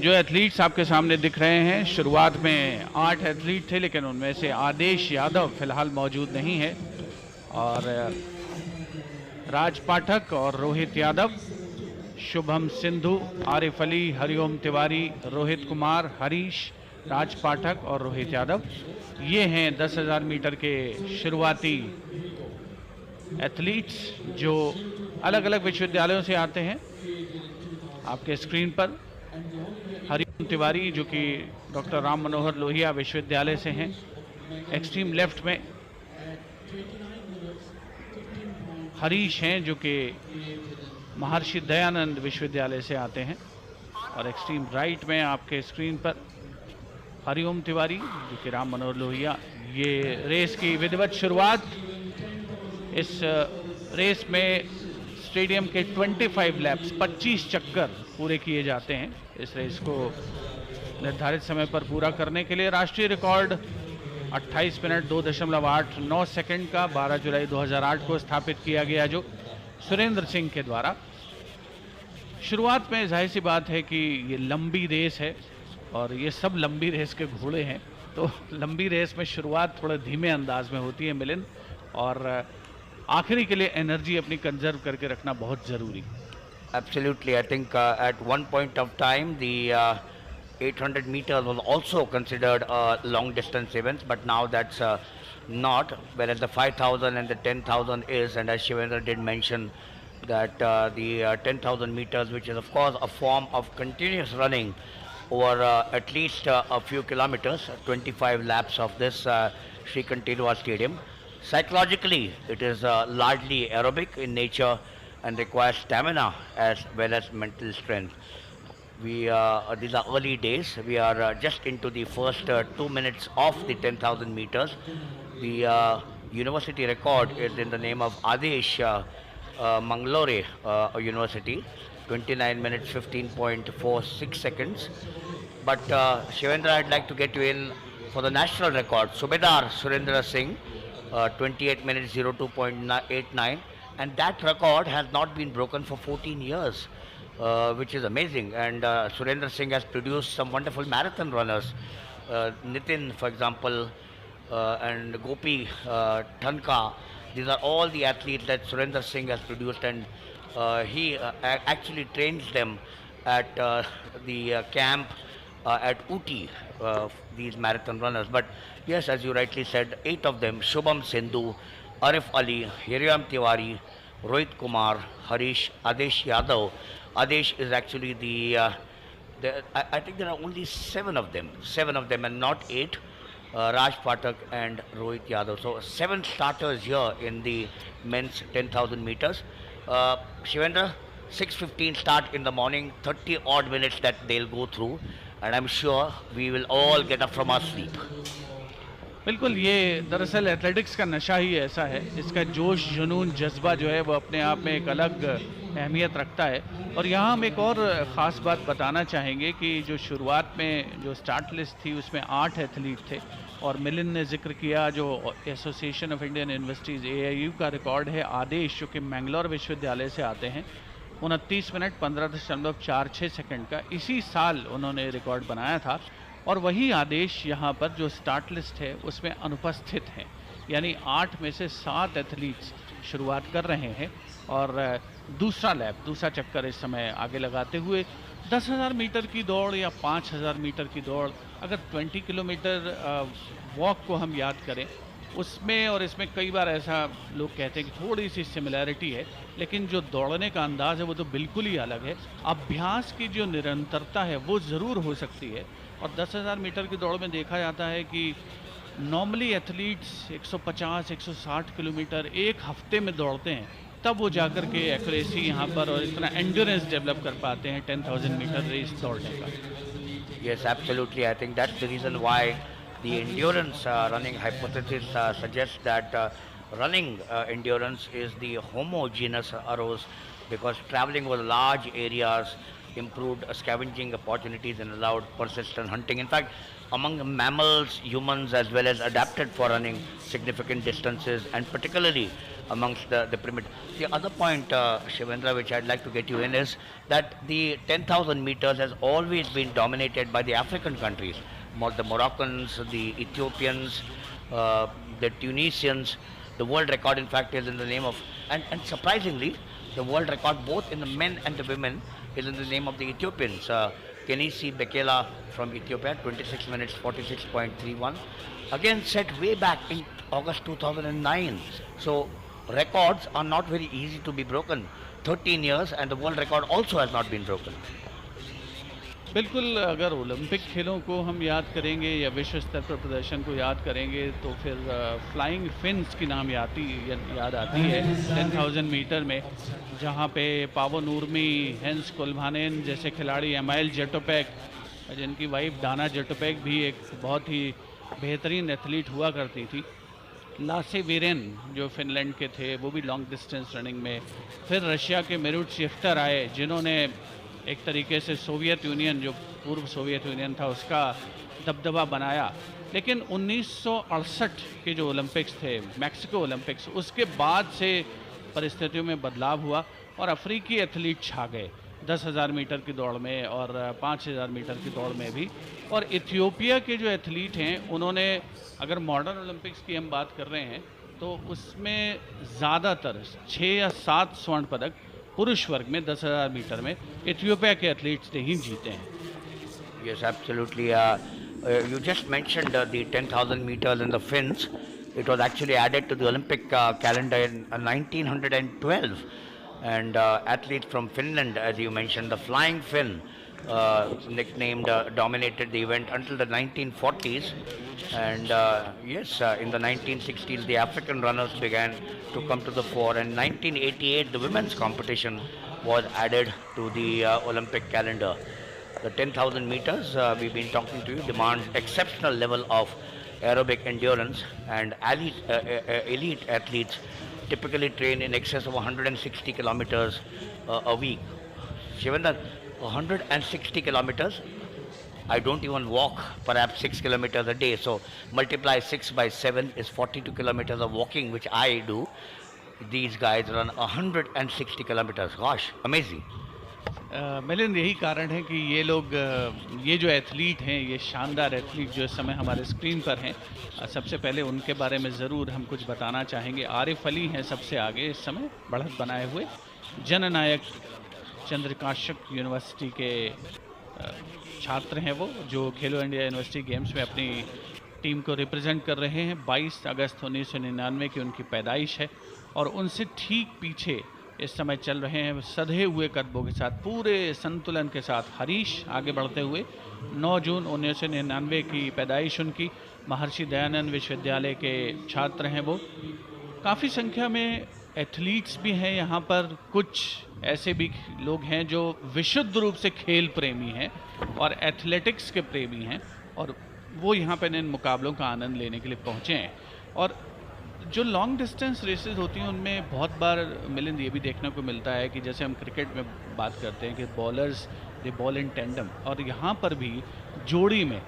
जो एथलीट्स आपके सामने दिख रहे हैं, शुरुआत में 8 एथलीट थे, लेकिन उनमें से आदेश यादव फिलहाल मौजूद नहीं है, और राज पाठक और रोहित यादव, शुभम सिंधु, आरिफ अली, हरिओम तिवारी, रोहित कुमार, हरीश, राज पाठक और रोहित यादव, ये हैं 10,000 मीटर के शुरुआती एथलीट्स जो अलग अलग विश्वविद्यालयों से आते हैं। आपके स्क्रीन पर हरिओम तिवारी जो कि डॉक्टर राम मनोहर लोहिया विश्वविद्यालय से हैं, एक्सट्रीम लेफ्ट में हरीश हैं जो कि महर्षि दयानंद विश्वविद्यालय से आते हैं, और एक्सट्रीम राइट में आपके स्क्रीन पर हरिओम तिवारी जो कि राम मनोहर लोहिया। ये रेस की विधिवत शुरुआत। इस रेस में स्टेडियम के 25 लैप्स 25 चक्कर पूरे किए जाते हैं। इस रेस को निर्धारित समय पर पूरा करने के लिए राष्ट्रीय रिकॉर्ड 28 मिनट 2.89 सेकंड का 12 जुलाई 2008 को स्थापित किया गया, जो सुरेंद्र सिंह के द्वारा। शुरुआत में जाहिर सी बात है कि ये लंबी रेस है और ये सब लंबी रेस के घोड़े हैं, तो लंबी रेस में शुरुआत थोड़ा धीमे अंदाज में होती है मिलिंद, और आखिरी के लिए एनर्जी अपनी कंजर्व करके रखना बहुत ज़रूरी। Absolutely, I think at one point of time the 800 meters was also considered a long distance event, but now that's not, whereas the 5,000 and the 10,000 is, and as Shivendra did mention that the 10,000 meters, which is of course a form of continuous running over at least a few kilometers, 25 laps of this Sri Kantirwa Stadium. Psychologically, it is largely aerobic in nature and requires stamina as well as mental strength. These are early days. We are just into the first 2 minutes of the 10,000 meters. The university record is in the name of Adesh Mangalore University, 29 minutes 15.46 seconds. But Shivendra, I'd like to get you in for the national record. Subedar Surendra Singh, 28 minutes 02.89, and that record has not been broken for 14 years, which is amazing. And Surendra Singh has produced some wonderful marathon runners, Nitin, for example, and Gopi Thanka. These are all the athletes that Surendra Singh has produced, and he actually trains them at the camp at Uti, these marathon runners. But yes, as you rightly said, 8 of them: Shubham Sindhu, Arif Ali, Hiriam Tiwari, Rohit Kumar, Harish, Adesh Yadav. Adesh is actually I think there are only 7 of them, and not 8. Raj Patak and Rohit Yadav. So 7 starters here in the men's 10,000 meters. Shivendra, 6:15 start in the morning, 30 odd minutes that they'll go through, and I'm sure we will all get up from our sleep. बिल्कुल, ये दरअसल athletics का नशा ही ऐसा है, इसका जोश, जुनून, जज्बा जो है वो अपने आप में एक अलग अहमियत रखता है। और यहाँ हम एक और ख़ास बात बताना चाहेंगे कि जो शुरुआत में जो स्टार्ट लिस्ट थी उसमें 8 एथलीट थे, और मिलिंद ने जिक्र किया जो association of Indian universities AIU का रिकॉर्ड है, आदेश जो कि मैंगलोर विश्वविद्यालय से आते हैं, 29 मिनट 15.46 सेकंड का इसी साल उन्होंने रिकॉर्ड बनाया था। और वही आदेश यहाँ पर जो स्टार्ट लिस्ट है उसमें अनुपस्थित हैं, यानी 8 में से 7 एथलीट्स शुरुआत कर रहे हैं, और दूसरा चक्कर इस समय आगे लगाते हुए 10,000 मीटर की दौड़ या 5,000 मीटर की दौड़, अगर 20 किलोमीटर वॉक को हम याद करें, उसमें और इसमें कई बार ऐसा लोग कहते हैं कि थोड़ी सी सिमिलैरिटी है, लेकिन जो दौड़ने का अंदाज़ है वो तो बिल्कुल ही अलग है। अभ्यास की जो निरंतरता है वो ज़रूर हो सकती है, और 10,000 मीटर की दौड़ में देखा जाता है कि नॉर्मली एथलीट्स 150-160 किलोमीटर एक हफ्ते में दौड़ते हैं, तब वो जाकर के एक्यूरेसी यहाँ पर और इतना एंड्योरेंस डेवलप कर पाते हैं 10,000 मीटर रेस दौड़ने का। Yes, absolutely. I think that's the reason why the endurance running hypothesis suggests that running endurance is the homogeneous arrows, because traveling over large areas improved scavenging opportunities and allowed persistent hunting. In fact, among mammals, humans as well as adapted for running significant distances, and particularly amongst the primitive. The other point, Shivendra, which I'd like to get you in is that the 10,000 meters has always been dominated by the African countries, the Moroccans, the Ethiopians, the Tunisians. The world record, in fact, is in the name of, and surprisingly, the world record both in the men and the women is in the name of the Ethiopians. Kenisi Bekele from Ethiopia, 26 minutes 46.31. Again, set way back in August 2009. So, records are not very easy to be broken. 13 years, and the world record also has not been broken. बिल्कुल, अगर Olympic खेलों को हम याद करेंगे या विश्व स्तर पर प्रदर्शन को याद करेंगे तो फिर फ्लाइंग फिन्स की नाम याद आती है 10,000 मीटर में, जहां पे पावन उर्मी, हेंस कोल्भानेन जैसे खिलाड़ी, एमाइल जेटोपेक, जिनकी वाइफ डाना जेटोपेक भी एक बहुत ही बेहतरीन एथलीट हुआ करती थी, लासे वीरेन जो फिनलैंड के थे वो भी लॉन्ग डिस्टेंस रनिंग में, फिर रशिया के मेरुट शिफ्टर आए जिन्होंने एक तरीके से सोवियत यूनियन, जो पूर्व सोवियत यूनियन था, उसका दबदबा बनाया। लेकिन 1968 के जो ओलंपिक्स थे, मैक्सिको ओलंपिक्स, उसके बाद से परिस्थितियों में बदलाव हुआ और अफ्रीकी एथलीट छा गए 10,000 मीटर की दौड़ में और 5,000 मीटर की दौड़ में भी। और इथियोपिया के जो एथलीट हैं उन्होंने, अगर मॉडर्न ओलंपिक्स की हम बात कर रहे हैं तो उसमें ज़्यादातर 6 या 7 स्वर्ण पदक पुरुष वर्ग में 10,000 मीटर में इथियोपिया के एथलीट्स ने ही जीते हैं। Yes, absolutely. You just mentioned the 10,000 meters in the Finns. It was actually added to the Olympic calendar in 1912. And athletes from Finland, as you mentioned, the Flying Finn, nicknamed, dominated the event until the 1940s. And yes, in the 1960s, the African runners began to come to the fore. And 1988, the women's competition was added to the Olympic calendar. The 10,000 meters, we've been talking to you, demands exceptional level of aerobic endurance, and elite athletes typically train in excess of 160 kilometers a week. Shivendra, 160 kilometers, I don't even walk perhaps 6 kilometers a day, so multiply 6 by 7 is 42 kilometers of walking, which I do. These guys run 160 kilometers. Gosh, amazing. Milind, यही कारण है कि ये लोग, ये जो athlete हैं, ये शानदार एथलीट जो इस समय हमारे स्क्रीन पर हैं, सबसे पहले उनके बारे में ज़रूर हम कुछ बताना चाहेंगे। आरिफ अली हैं सबसे आगे इस समय बढ़त बनाए हुए, जननायक चंद्रकाशक यूनिवर्सिटी के छात्र हैं वो, जो खेलो इंडिया यूनिवर्सिटी गेम्स में अपनी टीम को रिप्रेजेंट कर रहे हैं। 22 अगस्त 1999 की उनकी पैदाइश है और उनसे ठीक पीछे इस समय चल रहे हैं सधे हुए कदमों के साथ, पूरे संतुलन के साथ हरीश आगे बढ़ते हुए। 9 जून 1999 की पैदाइश उनकी, महर्षि दयानंद विश्वविद्यालय के छात्र हैं वो। काफ़ी संख्या में एथलीट्स भी हैं यहाँ पर, कुछ ऐसे भी लोग हैं जो विशुद्ध रूप से खेल प्रेमी हैं और एथलेटिक्स के प्रेमी हैं, और वो यहाँ पर इन मुकाबलों का आनंद लेने के लिए पहुँचे हैं। और जो लॉन्ग डिस्टेंस रेसेस होती हैं उनमें बहुत बार मिलिंद ये भी देखने को मिलता है कि जैसे हम क्रिकेट में बात करते हैं कि bowlers they ball in tandem, और यहाँ पर भी जोड़ी में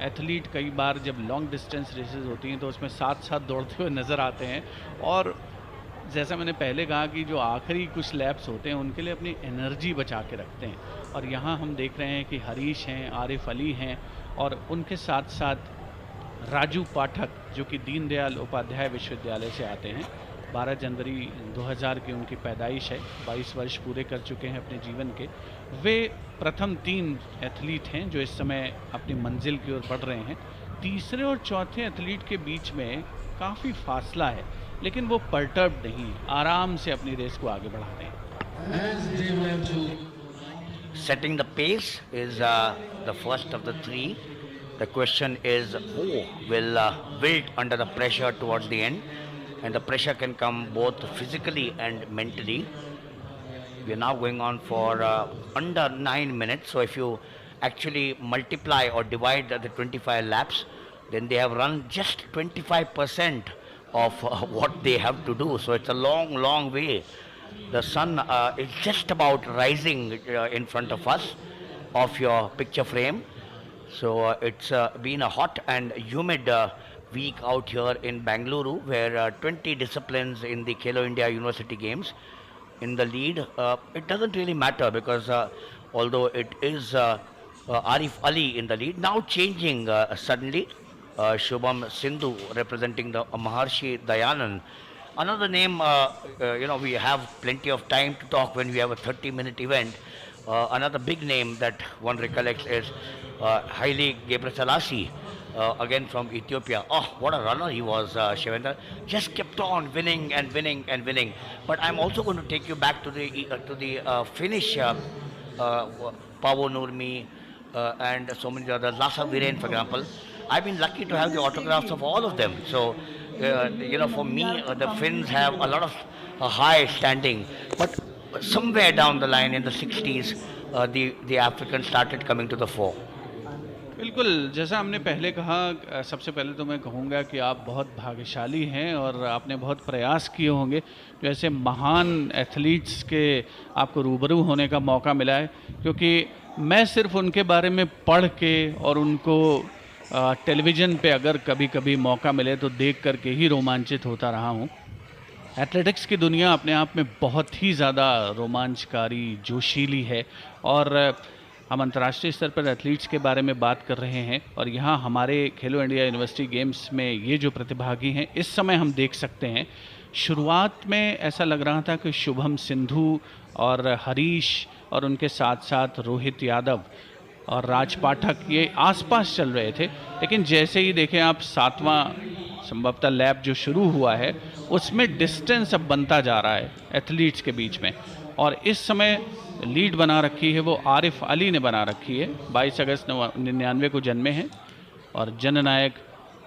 एथलीट कई बार जब लॉन्ग डिस्टेंस रेसेस होती हैं तो उसमें साथ साथ दौड़ते हुए नज़र आते हैं। और जैसा मैंने पहले कहा कि जो आखिरी कुछ लैप्स होते हैं उनके लिए अपनी एनर्जी बचा के रखते हैं, और यहाँ हम देख रहे हैं कि हरीश हैं, आरिफ अली हैं, और उनके साथ साथ राजू पाठक जो कि दीनदयाल उपाध्याय विश्वविद्यालय से आते हैं। 12 जनवरी 2000 की उनकी पैदाइश है, 22 वर्ष पूरे कर चुके हैं अपने जीवन के। वे प्रथम 3 एथलीट हैं जो इस समय अपनी मंजिल की ओर बढ़ रहे हैं। तीसरे और चौथे एथलीट के बीच में काफ़ी फासला है, लेकिन वो परटर्ब नहीं, आराम से अपनी रेस को आगे बढ़ा रहे हैं। Setting the pace is the first of the 3. The question is who will wilt under the pressure towards the end, and the pressure can come both physically and mentally. We are now going on for under 9 minutes, so if you actually multiply or divide the 25 laps, then they have run just 25% of what they have to do, so it's a long way. The sun is just about rising in front of us. of your picture frame. So it's been a hot and humid week out here in Bangalore, where 20 disciplines in the Khelo India University Games in the lead. It doesn't really matter because although it is Arif Ali in the lead, now changing suddenly. Shubham Sindhu representing the Maharshi Dayanand. Another name, we have plenty of time to talk when we have a 30-minute event. Another big name that one recollects is Haile Gebrselassie, again from Ethiopia. Oh, what a runner he was, Shivendra. Just kept on winning and winning and winning. But I'm also going to take you back to the Finnish Paavo Nurmi and so many others. Lassa Viren, for example. I've been lucky to have the autographs of all of them. So, for me, the Finns have a lot of high standing. But somewhere down the line in the 60s, the Africans started coming to the fore. बिल्कुल, जैसा हमने पहले कहा, सबसे पहले तो मैं कहूँगा कि आप बहुत भाग्यशाली हैं और आपने बहुत प्रयास किए होंगे जो ऐसे महान एथलीट्स के आपको रूबरू होने का मौका मिला है, क्योंकि मैं सिर्फ उनके बारे में पढ़ के और उनको टेलीविज़न पे अगर कभी कभी मौका मिले तो देख करके ही रोमांचित होता रहा हूँ। एथलेटिक्स की दुनिया अपने आप में बहुत ही ज़्यादा रोमांचकारी, जोशीली है और हम अंतर्राष्ट्रीय स्तर पर एथलीट्स के बारे में बात कर रहे हैं और यहाँ हमारे खेलो इंडिया यूनिवर्सिटी गेम्स में ये जो प्रतिभागी हैं इस समय हम देख सकते हैं। शुरुआत में ऐसा लग रहा था कि शुभम सिंधु और हरीश और उनके साथ साथ रोहित यादव और राज पाठक ये आसपास चल रहे थे, लेकिन जैसे ही देखें आप 7वां संभवतः लैप जो शुरू हुआ है उसमें डिस्टेंस अब बनता जा रहा है एथलीट्स के बीच में और इस समय लीड बना रखी है वो आरिफ अली ने बना रखी है। 22 अगस्त 1999 को जन्मे हैं और जननायक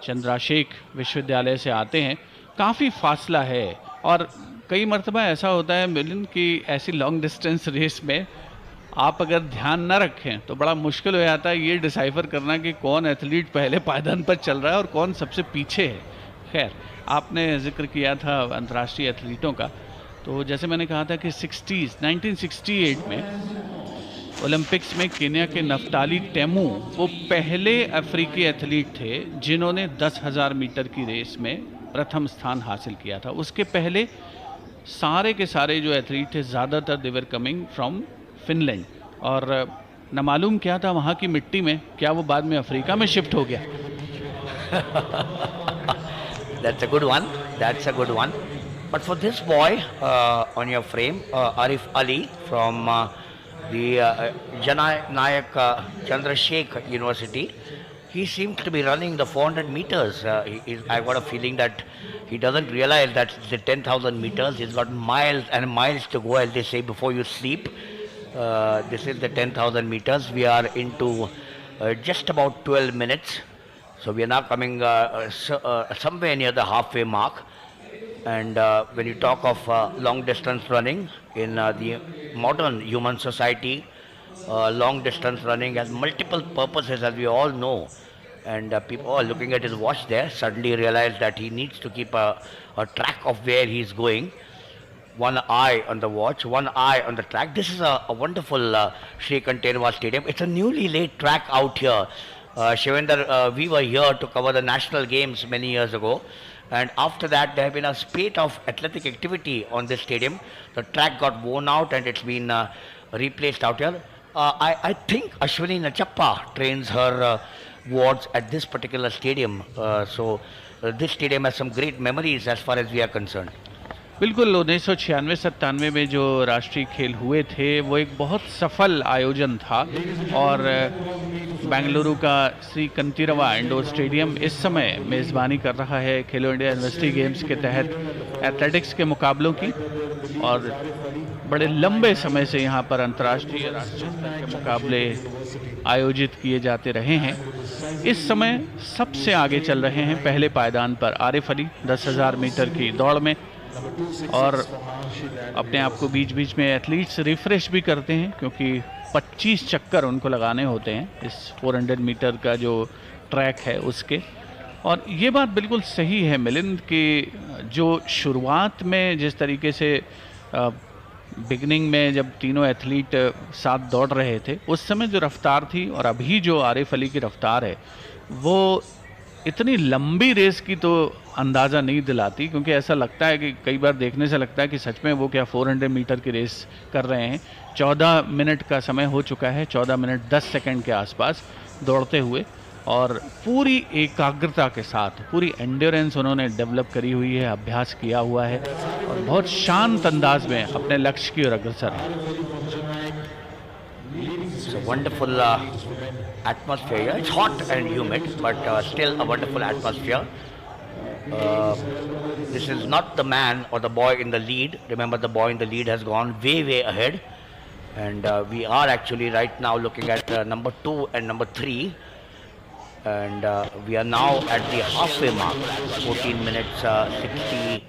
चंद्राशेख विश्वविद्यालय से आते हैं। काफ़ी फासला है और कई मरतबा ऐसा होता है मिलिंद कि ऐसी लॉन्ग डिस्टेंस रेस में आप अगर ध्यान न रखें तो बड़ा मुश्किल हो जाता है ये डिसाइफर करना कि कौन एथलीट पहले पायदान पर चल रहा है और कौन सबसे पीछे है। खैर, आपने जिक्र किया था अंतर्राष्ट्रीय एथलीटों का, तो जैसे मैंने कहा था कि 1968 में ओलंपिक्स में केन्या के नफ्ताली टेमू वो पहले अफ्रीकी एथलीट थे जिन्होंने 10,000 मीटर की रेस में प्रथम स्थान हासिल किया था। उसके पहले सारे के सारे जो एथलीट थे ज़्यादातर दे वर कमिंग फ्रॉम फिनलैंड और न मालूम क्या था वहाँ की मिट्टी में, क्या वो बाद में अफ्रीका में शिफ्ट हो गया। That's a good one. That's a good one. But for this boy on your frame, Arif Ali from the Jananayak Chandrashekh University, he seems to be running the 400 meters. I got a feeling that he doesn't realize that the 10,000 meters. He's got miles and miles to go, as they say, before you sleep. This is the 10,000 meters. We are into just about 12 minutes. So we are now coming somewhere near the halfway mark. And when you talk of long distance running in the modern human society, long distance running has multiple purposes, as we all know. And people are looking at his watch there, suddenly realize that he needs to keep a track of where he's going. One eye on the watch, one eye on the track. This is a wonderful Sri Kantenwa Stadium. It's a newly laid track out here. Shivendra, we were here to cover the national games many years ago. And after that, there have been a spate of athletic activity on this stadium. The track got worn out and it's been replaced out here. I think Ashwini Nachappa trains her wards at this particular stadium. So this stadium has some great memories as far as we are concerned. बिल्कुल 1996-97 में जो राष्ट्रीय खेल हुए थे वो एक बहुत सफल आयोजन था और बेंगलुरु का श्री कंतीरवा इंडोर स्टेडियम इस समय मेज़बानी कर रहा है खेलो इंडिया यूनिवर्सिटी गेम्स के तहत एथलेटिक्स के मुकाबलों की और बड़े लंबे समय से यहाँ पर अंतर्राष्ट्रीय राष्ट्रीय स्तर के मुकाबले आयोजित किए जाते रहे हैं। इस समय सबसे आगे चल रहे हैं पहले पायदान पर आरिफ अली 10,000 मीटर की दौड़ में और अपने आप को बीच बीच में एथलीट्स रिफ्रेश भी करते हैं क्योंकि 25 चक्कर उनको लगाने होते हैं इस 400 मीटर का जो ट्रैक है उसके। और ये बात बिल्कुल सही है मिलिंद कि जो शुरुआत में जिस तरीके से बिगनिंग में जब तीनों एथलीट साथ दौड़ रहे थे, उस समय जो रफ्तार थी और अभी जो आरिफ अली की रफ्तार है, वो इतनी लंबी रेस की तो अंदाज़ा नहीं दिलाती, क्योंकि ऐसा लगता है कि कई बार देखने से लगता है कि सच में वो क्या 400 मीटर की रेस कर रहे हैं। 14 मिनट का समय हो चुका है, 14 मिनट 10 सेकंड के आसपास दौड़ते हुए, और पूरी एकाग्रता के साथ पूरी एंड्योरेंस उन्होंने डेवलप करी हुई है, अभ्यास किया हुआ है और बहुत शांत अंदाज में अपने लक्ष्य की ओर अग्रसर है। It's a wonderful atmosphere here. It's hot and humid, but still a wonderful atmosphere. Uh, this is not the man or the boy in the lead. Remember, the boy in the lead has gone way, way ahead. And we are actually right now looking at number 2 and number 3. And we are now at the halfway mark, 14 minutes 60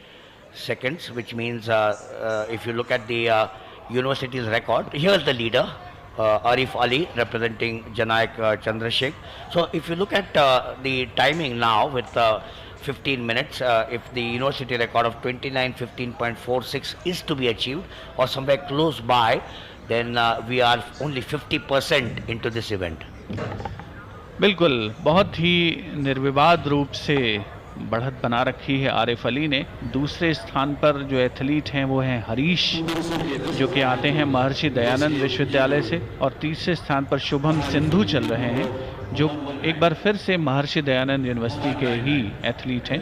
seconds, which means if you look at the university's record, here's the leader, Arif Ali, representing Janaik Chandrashekh. So if you look at the timing now with 15 minutes, if the university record of 29:15.46 is to be achieved or somewhere close by, then we are only 50% into this event. बिल्कुल, बहुत ही निर्विवाद रूप से बढ़त बना रखी है आरिफ अली ने। दूसरे स्थान पर जो एथलीट हैं वो हैं हरीश, जो कि आते हैं महर्षि दयानंद विश्वविद्यालय से, और तीसरे स्थान पर शुभम सिंधु चल रहे हैं, जो एक बार फिर से महर्षि दयानंद यूनिवर्सिटी के ही एथलीट हैं,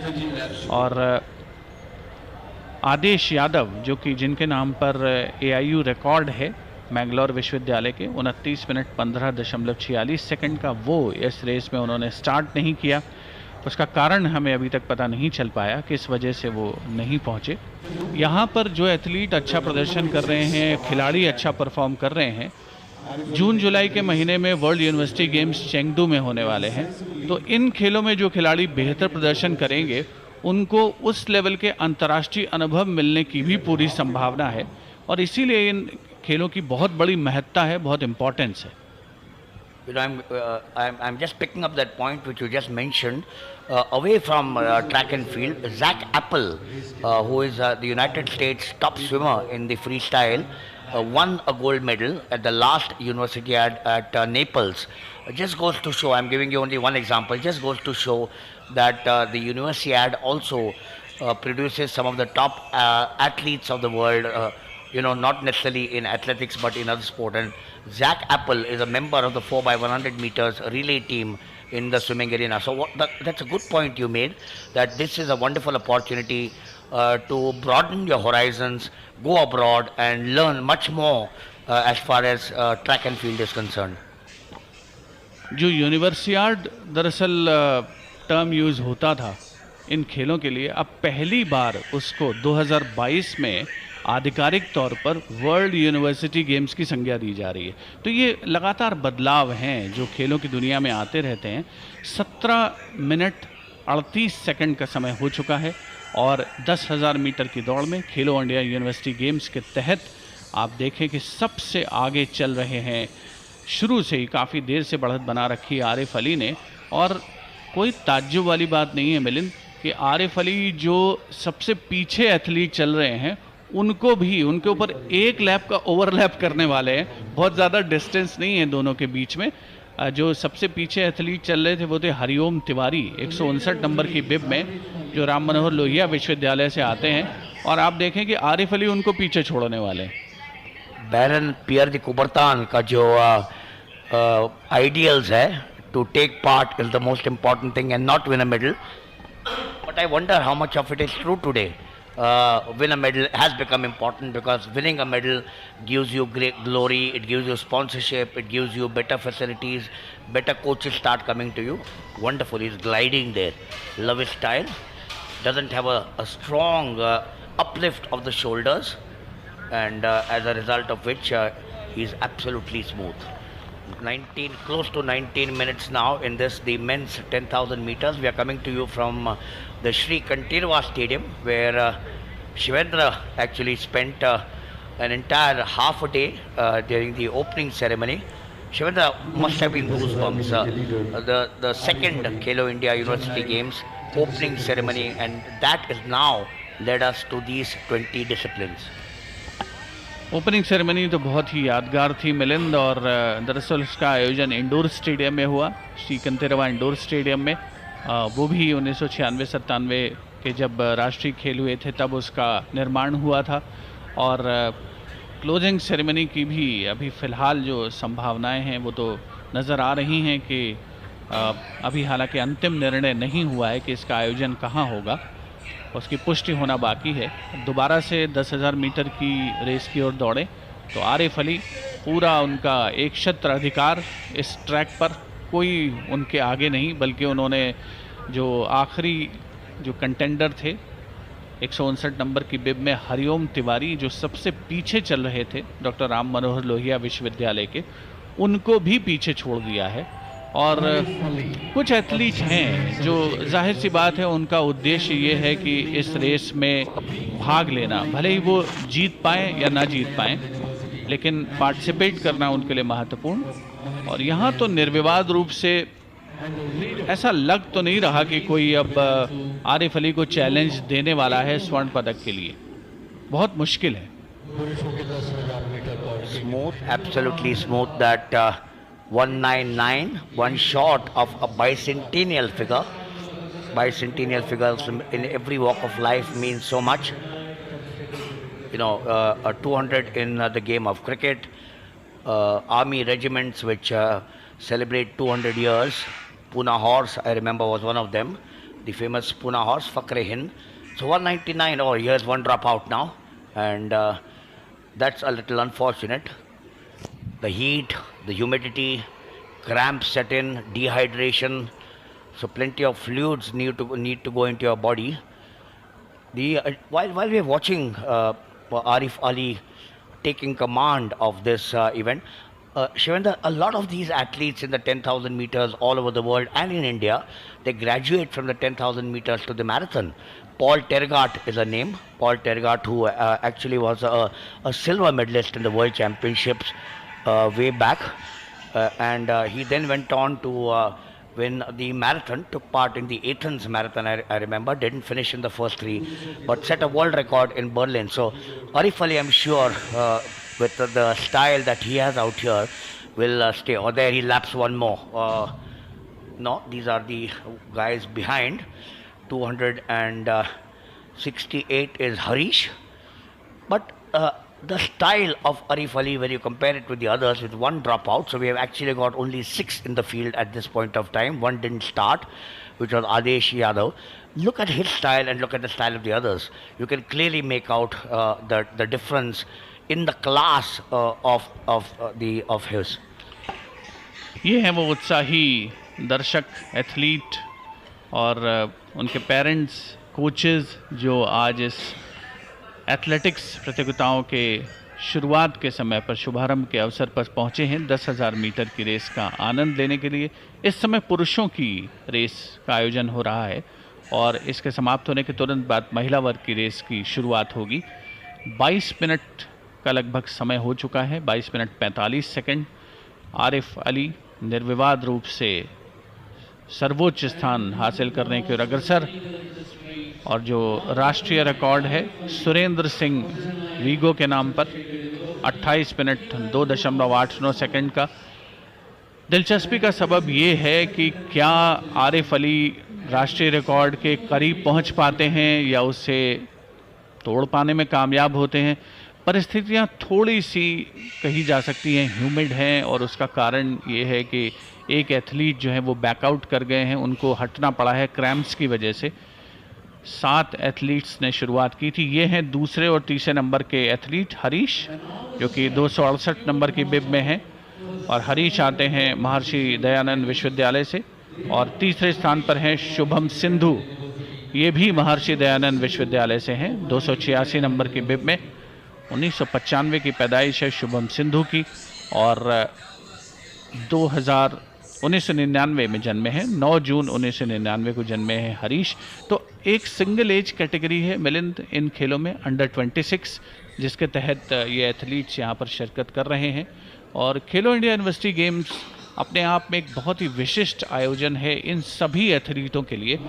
और आदेश यादव, जो कि जिनके नाम पर AIU रिकॉर्ड है मैंगलोर विश्वविद्यालय के, 29 मिनट 15.46 सेकंड का, वो इस रेस में उन्होंने स्टार्ट नहीं किया। उसका कारण हमें अभी तक पता नहीं चल पाया कि इस वजह से वो नहीं पहुंचे। यहाँ पर जो एथलीट अच्छा प्रदर्शन कर रहे हैं, खिलाड़ी अच्छा परफॉर्म कर रहे हैं, जून जुलाई के महीने में वर्ल्ड यूनिवर्सिटी गेम्स चेंगडू में होने वाले हैं, तो इन खेलों में जो खिलाड़ी बेहतर प्रदर्शन करेंगे उनको उस लेवल के अंतर्राष्ट्रीय अनुभव मिलने की भी पूरी संभावना है, और इसीलिए इन खेलों की बहुत बड़ी महत्ता है, बहुत इम्पोर्टेंस है। You know, I'm just picking up that point which you just mentioned. Away from track and field, Zach Apple, who is the United States top swimmer in the freestyle, won a gold medal at the last university at Naples. It just goes to show, I'm giving you only one example, it just goes to show that the Universiad also produces some of the top athletes of the world, not necessarily in athletics but in other sport. And Zach Apple is a member of the 4x100 meters relay team in the swimming arena. So that's a good point you made, that this is a wonderful opportunity to broaden your horizons, go abroad and learn much more as far as track and field is concerned. जो Universiade दरअसल term use होता था इन खेलों के लिए, अब पहली बार उसको 2022 में आधिकारिक तौर पर वर्ल्ड यूनिवर्सिटी गेम्स की संज्ञा दी जा रही है। तो ये लगातार बदलाव हैं जो खेलों की दुनिया में आते रहते हैं। 17 मिनट 38 सेकंड का समय हो चुका है, और 10,000 मीटर की दौड़ में खेलो इंडिया यूनिवर्सिटी गेम्स के तहत आप देखें कि सबसे आगे चल रहे हैं। शुरू से ही काफ़ी देर से बढ़त बना रखी है आरिफ अली ने, और कोई ताज्जुब वाली बात नहीं है मिलिंद कि आरिफ अली जो सबसे पीछे एथलीट चल रहे हैं उनको भी, उनके ऊपर एक लैप का ओवरलैप करने वाले हैं। बहुत ज़्यादा डिस्टेंस नहीं है दोनों के बीच में। जो सबसे पीछे एथलीट चल रहे थे वो थे हरिओम तिवारी 159 नंबर की बिब में, जो राम मनोहर लोहिया विश्वविद्यालय से आते हैं, और आप देखें कि आरिफ अली उनको पीछे छोड़ने वाले हैं। बैरन पियर दी कुबरतान का जो आइडियल्स है, to take part is the most important thing and not win a medal, but I wonder how much of it is true today. Win a medal has become important, because winning a medal gives you great glory, it gives you sponsorship, it gives you better facilities, better coaches start coming to you. Wonderful, he's gliding there. Love his style, doesn't have a strong uplift of the shoulders, and as a result of which he's absolutely smooth. 19, close to 19 minutes now in this, the men's 10,000 meters. We are coming to you from the Shri Kantirwa Stadium, where Shivendra actually spent an entire half a day during the opening ceremony. Shivendra must have been goosebumps. The second Khelo India University Games opening ceremony, and that has now led us to these 20 disciplines. Opening ceremony तो बहुत ही यादगार थी मिलिंद, और दरअसल उसका आयोजन indoor stadium में हुआ, श्री कंतेरवा इंडोर स्टेडियम में। वो भी 1996-97 के जब राष्ट्रीय खेल हुए थे तब उसका निर्माण हुआ था। और क्लोजिंग सेरेमनी की भी अभी फ़िलहाल जो संभावनाएं हैं वो तो नज़र आ रही हैं कि अभी हालांकि अंतिम निर्णय नहीं हुआ है कि इसका आयोजन कहाँ होगा, उसकी पुष्टि होना बाकी है। दोबारा से 10,000 मीटर की रेस की ओर दौड़े तो आरिफ अली पूरा उनका एक शत्र अधिकार इस ट्रैक पर, कोई उनके आगे नहीं, बल्कि उन्होंने जो आखिरी जो कंटेंडर थे 159 नंबर की बिब में हरिओम तिवारी जो सबसे पीछे चल रहे थे डॉक्टर राम मनोहर लोहिया विश्वविद्यालय के, उनको भी पीछे छोड़ दिया है। और कुछ एथलीट हैं जो जाहिर सी बात है उनका उद्देश्य ये है कि इस रेस में भाग लेना, भले ही वो जीत पाएँ या ना जीत पाएँ, लेकिन पार्टिसिपेट करना उनके लिए महत्वपूर्ण। और यहाँ तो निर्विवाद रूप से ऐसा लग तो नहीं रहा कि कोई अब आरिफ अली को चैलेंज देने वाला है स्वर्ण पदक के लिए, बहुत मुश्किल है। Smooth, absolutely smooth. That 199, one short of a bicentennial figure. Bicentennial figures in every walk of life means so much. You know, a 200 in the game of cricket, army regiments which celebrate 200 years. Pune horse, I remember, was one of them. The famous Pune horse, Fakre Hind. So 199, oh, here's one drop out now. And that's a little unfortunate. The heat, the humidity, cramps set in, dehydration. So plenty of fluids need to go into your body. While we are watching Arif Ali taking command of this event, Shivendra, a lot of these athletes in the 10,000 meters all over the world and in India, they graduate from the 10,000 meters to the marathon. Paul Tergat is a name. Paul Tergat, who actually was a silver medalist in the World Championships way back. And he then went on to win the marathon, took part in the Athens marathon, I remember, didn't finish in the first three, but set a world record in Berlin. So Arif Ali, I'm sure, with the style that he has out here, will stay. Or there he laps one more. No, these are the guys behind. 268 is Harish. But the style of Arif Ali, when you compare it with the others, with one dropout, so we have actually got only 6 in the field at this point of time. One didn't start, which was Adesh Yadav. Look at his style and look at the style of the others. You can clearly make out the difference in the class of his. ये हैं वो उत्साही दर्शक, athlete और उनके parents, coaches जो आज इस एथलेटिक्स प्रतियोगिताओं के शुरुआत के समय पर, शुभारंभ के अवसर पर पहुंचे हैं 10,000 मीटर की रेस का आनंद लेने के लिए। इस समय पुरुषों की रेस का आयोजन हो रहा है और इसके समाप्त होने के तुरंत बाद महिला वर्ग की रेस की शुरुआत होगी। 22 मिनट का लगभग समय हो चुका है, 22 मिनट 45 सेकंड। आरिफ अली निर्विवाद रूप से सर्वोच्च स्थान हासिल करने की ओर अग्रसर, और जो राष्ट्रीय रिकॉर्ड है सुरेंद्र सिंह वीगो के नाम पर 28 मिनट 2.89 सेकंड का। दिलचस्पी का सबब ये है कि क्या आरिफ अली राष्ट्रीय रिकॉर्ड के करीब पहुंच पाते हैं या उसे तोड़ पाने में कामयाब होते हैं। परिस्थितियां थोड़ी सी कही जा सकती हैं ह्यूमिड हैं, और उसका कारण ये है कि एक एथलीट जो है वो बैकआउट कर गए हैं, उनको हटना पड़ा है क्रैम्प्स की वजह से। 7 एथलीट्स ने शुरुआत की थी। ये हैं दूसरे और तीसरे नंबर के एथलीट। हरीश जो कि 268 नंबर की बिब में हैं, और हरीश आते हैं महर्षि दयानंद विश्वविद्यालय से। और तीसरे स्थान पर हैं शुभम सिंधु, ये भी महर्षि दयानंद विश्वविद्यालय से हैं, 286 नंबर की बिब में। 1995 की पैदाइश है शुभम सिंधु की, और 1999 में जन्मे हैं, 9 जून 1999 को जन्मे हैं हरीश। तो एक सिंगल एज कैटेगरी है मिलिंद इन खेलों में, अंडर 26, जिसके तहत ये एथलीट्स यहाँ पर शिरकत कर रहे हैं। और खेलो इंडिया यूनिवर्सिटी गेम्स अपने आप में एक बहुत ही विशिष्ट आयोजन है इन सभी एथलीटों के लिए,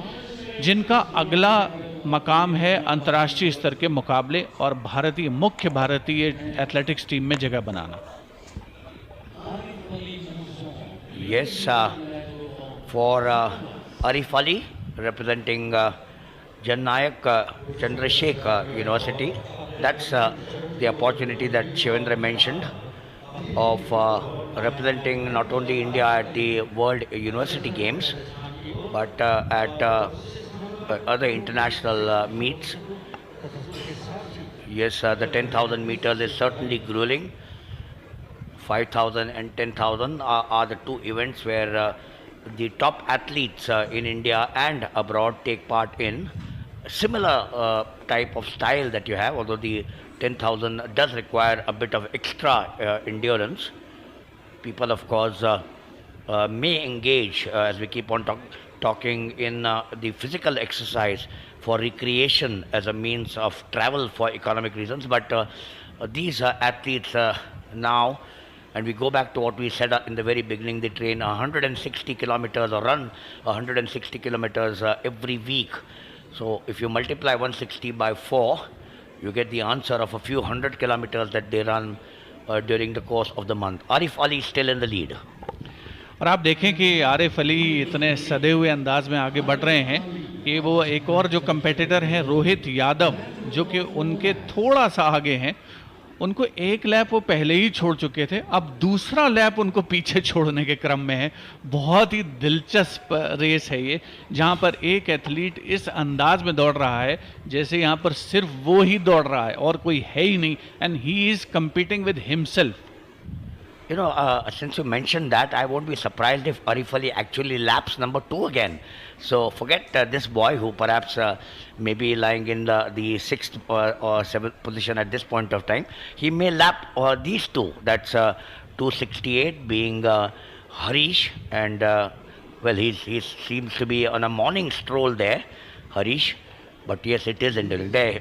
जिनका अगला मकाम है अंतर्राष्ट्रीय स्तर के मुकाबले और मुख्य भारतीय एथलेटिक्स टीम में जगह बनाना। Yes, for Arif Ali, representing Jannayak Chandrasekhar University. That's the opportunity that Shivendra mentioned of representing not only India at the World University Games, but at other international meets. Yes, the 10,000 meters is certainly grueling. 5,000 and 10,000 are the two events where the top athletes in India and abroad take part in. Similar type of style that you have, although the 10,000 does require a bit of extra endurance. People, of course, may engage, as we keep on talking, in the physical exercise for recreation as a means of travel for economic reasons. But these athletes now, and we go back to what we said in the very beginning, they train 160 kilometers or run 160 kilometers every week. So if you multiply 160 by 4, you get the answer of a few hundred kilometers that they run during the course of the month. Arif Ali is still in the lead. और आप देखें कि आरिफ अली इतने सदे हुए अंदाज में आगे बढ़ रहे हैं कि वो एक और जो कंपेटिटर हैं रोहित यादव, जो कि उनके थोड़ा सा आगे हैं, उनको एक लैप वो पहले ही छोड़ चुके थे, अब दूसरा लैप उनको पीछे छोड़ने के क्रम में है। बहुत ही दिलचस्प रेस है ये, जहां पर एक एथलीट इस अंदाज में दौड़ रहा है जैसे यहां पर सिर्फ वो ही दौड़ रहा है और कोई है ही नहीं, and he is competing with himself. You know, since you mentioned that, I won't be surprised if Arif Ali actually laps number 2 again. So forget this boy who perhaps may be lying in the 6th or 7th position at this point of time. He may lap these two. That's 268 being Harish, and well, he seems to be on a morning stroll there, Harish. But yes, it is enduring. There,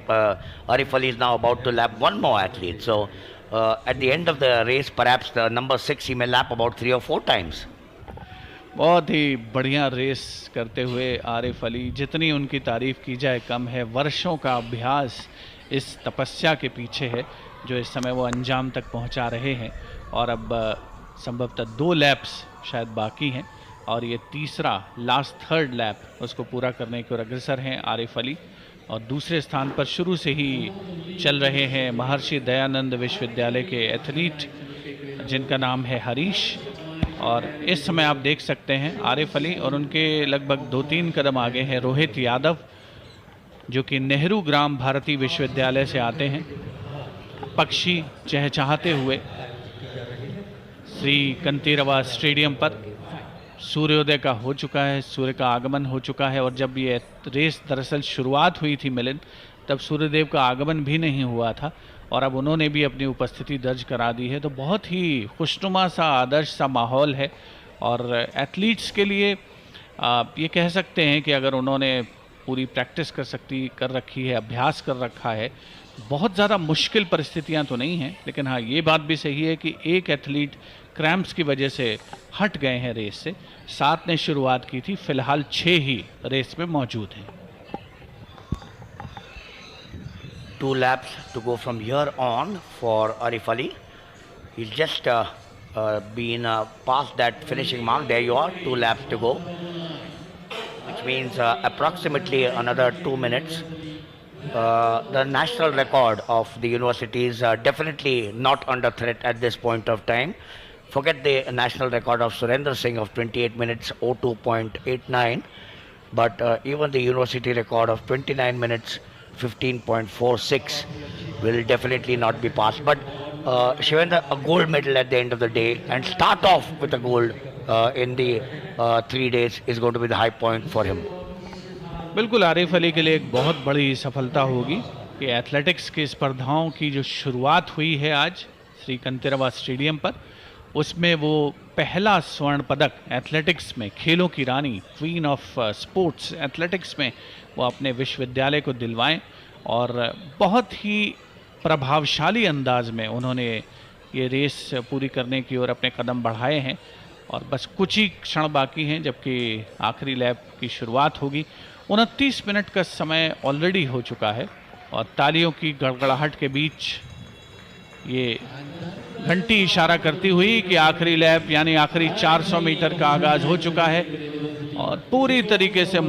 Arif Ali is now about to lap one more athlete. So at the end of the race, perhaps the number 6 he may lap about 3 or 4 times. बहुत ही बढ़िया race करते हुए आरिफ अली, जितनी उनकी तारीफ की जाए कम है। वर्षों का अभ्यास इस तपस्या के पीछे है जो इस समय वो अंजाम तक पहुंचा रहे हैं, और अब संभवतः 2 लैप्स शायद बाकी हैं और ये तीसरा लास्ट थर्ड लैप उसको पूरा करने की ओर अग्रसर हैं आरिफ अली। और दूसरे स्थान पर शुरू से ही चल रहे हैं महर्षि दयानंद विश्वविद्यालय के एथलीट जिनका नाम है हरीश, और इस समय आप देख सकते हैं आरिफ अली और उनके लगभग 2-3 कदम आगे हैं रोहित यादव, जो कि नेहरू ग्राम भारती विश्वविद्यालय से आते हैं। पक्षी चहचहाते हुए श्री कंतीरवा स्टेडियम पर सूर्योदय का हो चुका है, सूर्य का आगमन हो चुका है, और जब ये रेस दरअसल शुरुआत हुई थी मिलिंद, तब सूर्यदेव का आगमन भी नहीं हुआ था और अब उन्होंने भी अपनी उपस्थिति दर्ज करा दी है। तो बहुत ही खुशनुमा सा आदर्श सा माहौल है, और एथलीट्स के लिए आप ये कह सकते हैं कि अगर उन्होंने पूरी प्रैक्टिस कर रखी है, अभ्यास कर रखा है, बहुत ज़्यादा मुश्किल परिस्थितियां तो नहीं हैं, लेकिन हाँ ये बात भी सही है कि एक एथलीट क्रैम्प्स की वजह से हट गए हैं रेस से। 7 ने शुरुआत की थी, फिलहाल 6 ही रेस में मौजूद हैं। 2 laps to go from here on for Arif Ali. He's just been past that finishing mark. There you are, 2 laps to go, which means approximately another 2 minutes. The national record of the university is definitely not under threat at this point of time. Forget the national record of Surendra Singh of 28 minutes 02.89, but even the university record of 29 minutes 15.46 will definitely not be passed. But Shivendra, a gold medal at the end of the day, and start off with a gold in the 3 days is going to be the high point for him. बिल्कुल आरिफ अली के लिए एक बहुत बड़ी सफलता होगी कि athletics की स्पर्धाओं की जो शुरुआत हुई है आज श्री कंतीरवा स्टेडियम पर, उसमें वो पहला स्वर्ण पदक एथलेटिक्स में, खेलों की रानी, क्वीन ऑफ स्पोर्ट्स एथलेटिक्स में वो अपने विश्वविद्यालय को दिलवाएं, और बहुत ही प्रभावशाली अंदाज में उन्होंने ये रेस पूरी करने की ओर अपने कदम बढ़ाए हैं। और बस कुछ ही क्षण बाकी हैं जबकि आखिरी लैप की शुरुआत होगी। 29 मिनट का समय ऑलरेडी हो चुका है और तालियों की गड़गड़ाहट के बीच ये घंटी इशारा करती हुई कि आखिरी लैप यानी आखिरी 400 मीटर का आगाज हो चुका है और पूरी तरीके से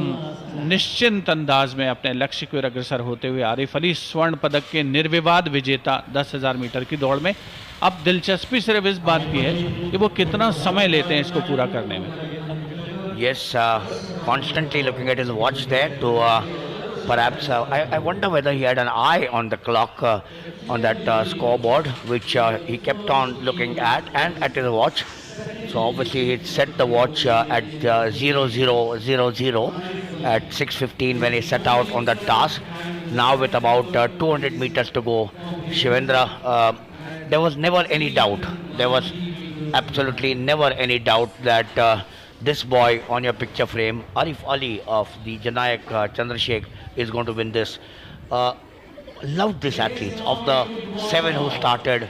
निश्चिंत अंदाज में अपने लक्ष्य की ओर अग्रसर होते हुए आरिफ अली स्वर्ण पदक के निर्विवाद विजेता 10,000 मीटर की दौड़ में। अब दिलचस्पी सिर्फ इस बात की है कि वो कितना समय लेते हैं इसको पूरा करने में। Yes, constantly looking at his watch there to perhaps I wonder whether he had an eye on the clock on that scoreboard, which he kept on looking at and at his watch. So obviously he set the watch at 0000 at 6:15 when he set out on the task. Now with about 200 meters to go, Shivendra, there was never any doubt. There was absolutely never any doubt that this boy on your picture frame, Arif Ali of the Janayak Chandrasekhar, is going to win this. Loved this athlete. Of the 7 who started,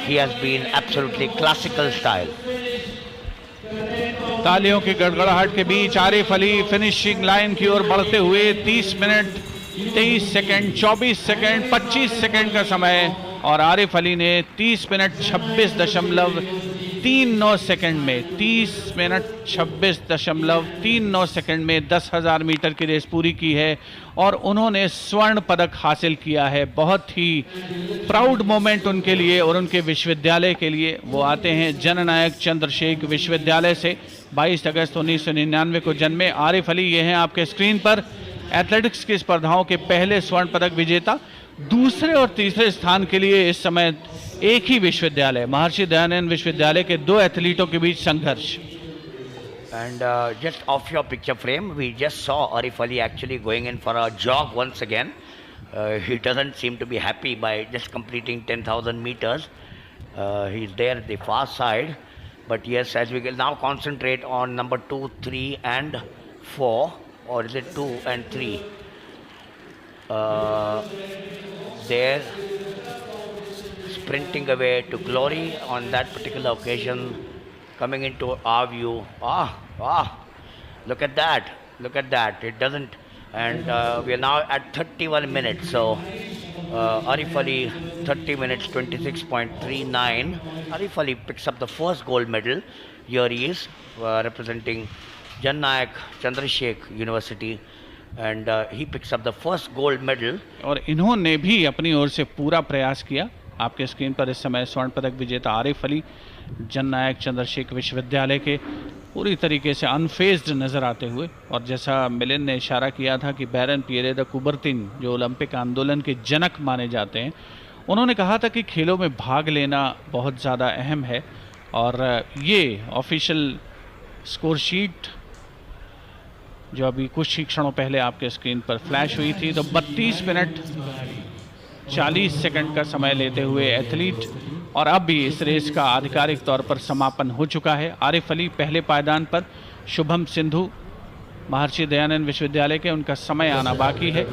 he has been absolutely classical style. तालियों की गड़गड़ाहट के बीच Arif Ali finishing line की ओर बढ़ते हुए 30 minute 23 second 24 second 25 second का समय और आरिफ अली ने 30 मिनट 26.39 सेकंड में 30 मिनट 26.39 सेकंड में 10,000 मीटर की रेस पूरी की है और उन्होंने स्वर्ण पदक हासिल किया है। बहुत ही प्राउड मोमेंट उनके लिए और उनके विश्वविद्यालय के लिए। वो आते हैं जननायक चंद्रशेखर विश्वविद्यालय से। 22 अगस्त 1999 को जन्मे आरिफ अली ये हैं आपके स्क्रीन पर। एथलेटिक्स की स्पर्धाओं के पहले स्वर्ण पदक विजेता। दूसरे और तीसरे स्थान के लिए इस समय एक ही विश्वविद्यालय महर्षि दयानंद विश्वविद्यालय के 2 एथलीटों के बीच संघर्ष। And just off your picture frame, we just saw Arif Ali actually going in for a jog once again. He doesn't seem to be happy by just completing 10,000 meters. He's there at the far side. But yes, as we will now concentrate on number 2, 3 and 4, or is it 2 and 3? There, sprinting away to glory on that particular occasion, coming into our view. Look at that. Look at that. It doesn't. And we are now at 31 minutes. So Arif Ali, 30 minutes, 26.39. Arif Ali picks up the first gold medal. Here he is representing Jannayak Chandrasekhar University. And he picks up the first gold medal. और इन्होंने भी अपनी ओर से पूरा प्रयास किया। आपके screen पर इस समय स्वर्ण पदक विजेता आरिफ अली जननायक चंद्रशेखर विश्वविद्यालय के पूरी तरीके से अनफेज्ड नज़र आते हुए। और जैसा मिलिंद ने इशारा किया था कि बैरन पियरे द कुबर्तिन जो ओलंपिक आंदोलन के जनक माने जाते हैं, उन्होंने कहा था कि खेलों में भाग लेना बहुत ज़्यादा अहम है। और ये ऑफिशियल स्कोर शीट जो अभी कुछ ही क्षणों पहले आपके स्क्रीन पर फ्लैश हुई थी, तो 32 मिनट 40 सेकंड का समय लेते हुए एथलीट और अब भी इस रेस का आधिकारिक तौर पर समापन हो चुका है। आरिफ अली पहले पायदान पर, शुभम सिंधु महर्षि दयानंद विश्वविद्यालय के, उनका समय आना बाकी है।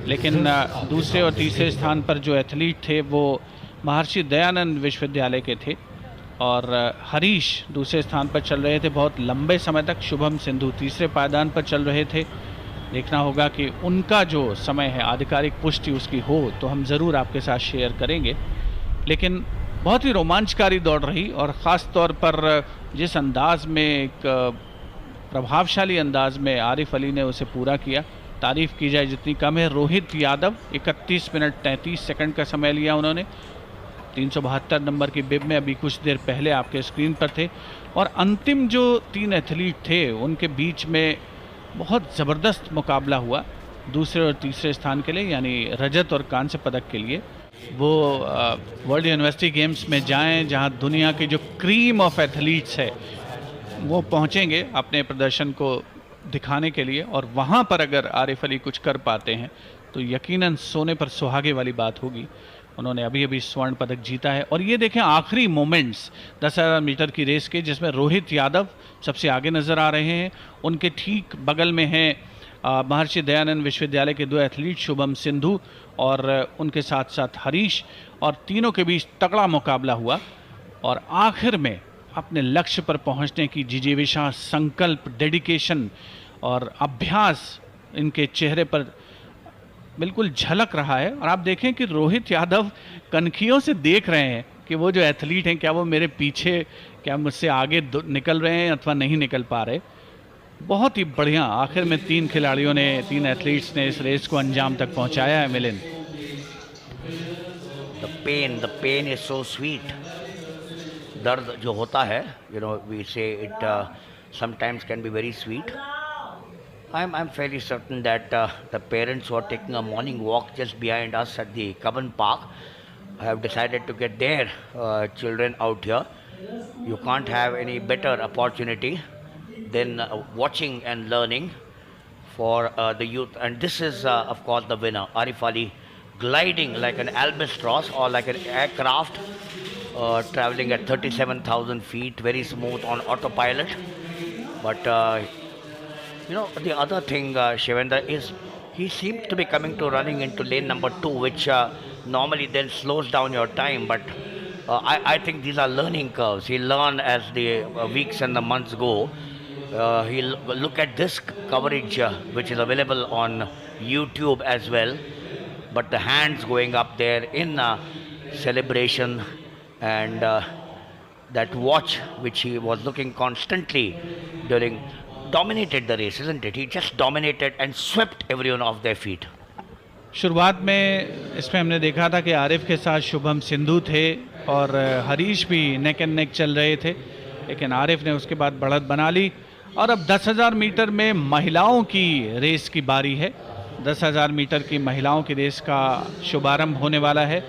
लेकिन दूसरे और तीसरे स्थान पर जो एथलीट थे वो महर्षि दयानंद विश्वविद्यालय के थे और हरीश दूसरे स्थान पर चल रहे थे बहुत लंबे समय तक। शुभम सिंधु तीसरे पायदान पर चल रहे थे। देखना होगा कि उनका जो समय है आधिकारिक पुष्टि उसकी हो तो हम ज़रूर आपके साथ शेयर करेंगे। लेकिन बहुत ही रोमांचकारी दौड़ रही और ख़ास तौर पर जिस अंदाज में, एक प्रभावशाली अंदाज में आरिफ अली ने उसे पूरा किया, तारीफ़ की जाए जितनी कम है। रोहित यादव 31 मिनट 33 सेकंड का समय लिया उन्होंने। 372 नंबर की बिब में अभी कुछ देर पहले आपके स्क्रीन पर थे। और अंतिम जो 3 एथलीट थे उनके बीच में बहुत ज़बरदस्त मुकाबला हुआ दूसरे और तीसरे स्थान के लिए, यानी रजत और कांस्य पदक के लिए। वो वर्ल्ड यूनिवर्सिटी गेम्स में जाएं जहां दुनिया के जो क्रीम ऑफ एथलीट्स है वो पहुंचेंगे अपने प्रदर्शन को दिखाने के लिए। और वहां पर अगर आरिफ अली कुछ कर पाते हैं तो यकीनन सोने पर सुहागे वाली बात होगी। उन्होंने अभी अभी स्वर्ण पदक जीता है। और ये देखें आखिरी मोमेंट्स 10,000 मीटर की रेस के, जिसमें रोहित यादव सबसे आगे नज़र आ रहे हैं। उनके ठीक बगल में हैं महर्षि दयानंद विश्वविद्यालय के 2 एथलीट शुभम सिंधु और उनके साथ साथ हरीश, और तीनों के बीच तगड़ा मुकाबला हुआ। और आखिर में अपने लक्ष्य पर पहुंचने की जिजीविषा, संकल्प, डेडिकेशन और अभ्यास इनके चेहरे पर बिल्कुल झलक रहा है। और आप देखें कि रोहित यादव कनखियों से देख रहे हैं कि वो जो एथलीट हैं क्या वो मेरे पीछे, क्या मुझसे आगे निकल रहे हैं अथवा नहीं निकल पा रहे। बहुत ही बढ़िया, आखिर में 3 खिलाड़ियों ने, 3 एथलीट्स ने इस रेस को अंजाम तक पहुंचाया है। Milind, the pain is so sweet. दर्द जो होता है, we say it sometimes can be very sweet. I'm fairly certain that the parents who are taking a morning walk just behind us at the Cubbon Park have decided to get their children out here. You can't have any better opportunity than watching and learning for the youth. And this is, of course, the winner, Arif Ali, gliding like an albatross or like an aircraft, traveling at 37,000 feet, very smooth on autopilot. But the other thing, Shivendra, is he seems to be coming to running into lane number 2, which normally then slows down your time. But I think these are learning curves. He'll learn as the weeks and the months go. He'll look at this coverage, which is available on YouTube as well. But the hands going up there in celebration, and that watch which he was looking constantly during, dominated the race, isn't it? He just dominated and swept everyone off their feet. शुरुआत में इसमें हमने देखा था कि आरिफ के साथ शुभम सिंधु थे और हरीश भी नेक एंड नेक चल रहे थे, लेकिन आरिफ ने उसके बाद बढ़त बना ली। और अब 10,000 मीटर में महिलाओं की रेस की बारी है। 10,000 मीटर की महिलाओं की रेस का शुभारंभ होने वाला है।